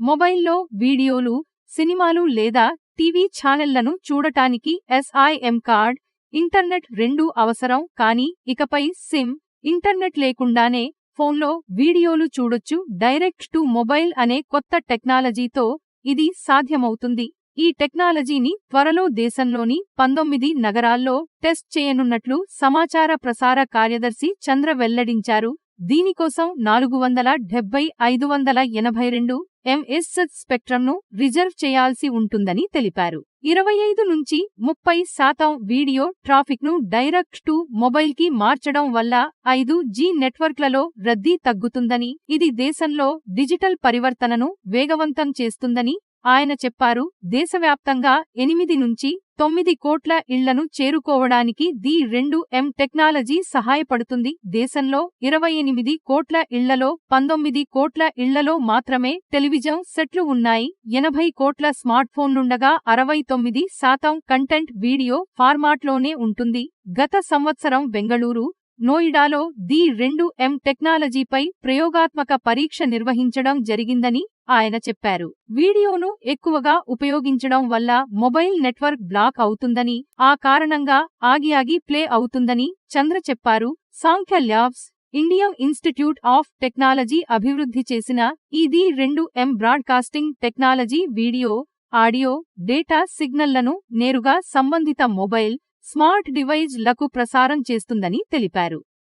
మొబైల్లో వీడియోలు, సినిమాలు లేదా టీవీ ఛానళ్లను చూడటానికి SIM కార్డ్, ఇంటర్నెట్ రెండూ అవసరం. కానీ ఇకపై సిమ్, ఇంటర్నెట్ లేకుండానే ఫోన్లో వీడియోలు చూడొచ్చు. డైరెక్ట్ టు మొబైల్ అనే కొత్త టెక్నాలజీతో ఇది సాధ్యమవుతుంది. ఈ టెక్నాలజీని త్వరలో దేశంలోని 19 నగరాల్లో టెస్ట్ చేయనున్నట్లు సమాచార ప్రసార కార్యదర్శి చంద్ర వెల్లడించారు. దీనికోసం 470-582 ms స్పెక్ట్రమ్ను రిజర్వ్ చేయాల్సి ఉంటుందని తెలిపారు. 25-30% వీడియో ట్రాఫిక్ను డైరెక్ట్ టు మొబైల్కి మార్చడం వల్ల 5G నెట్వర్క్లలో రద్దీ తగ్గుతుందని, ఇది దేశంలో డిజిటల్ పరివర్తనను వేగవంతం చేస్తుందని ఆయన చెప్పారు. దేశవ్యాప్తంగా 8-9 కోట్ల ఇళ్లను చేరుకోవడానికి ది 2M టెక్నాలజీ సహాయపడుతుంది. దేశంలో 28 కోట్ల ఇళ్లలో 19 కోట్ల ఇళ్లలో మాత్రమే టెలివిజన్ సెట్లు ఉన్నాయి. 80 కోట్ల స్మార్ట్ఫోన్లుండగా 69% కంటెంట్ వీడియో ఫార్మాట్లోనే ఉంటుంది. గత సంవత్సరం బెంగళూరు, నోయిడాలో ది 2M టెక్నాలజీపై ప్రయోగాత్మక పరీక్ష నిర్వహించడం జరిగిందని ఆయన చెప్పారు. వీడియోను ఎక్కువగా ఉపయోగించడం వల్ల మొబైల్ నెట్వర్క్ బ్లాక్ అవుతుందని, ఆ కారణంగా ఆగి ప్లే అవుతుందని చంద్ర చెప్పారు. Saankhya labs, Indian Institute of Technology అభివృద్ధి చేసిన ఈ the 2M broadcasting technology video, audio, data సిగ్నళ్లను నేరుగా సంబంధిత మొబైల్, స్మార్ట్ డివైజ్ లకు ప్రసారం చేస్తుందని తెలిపారు.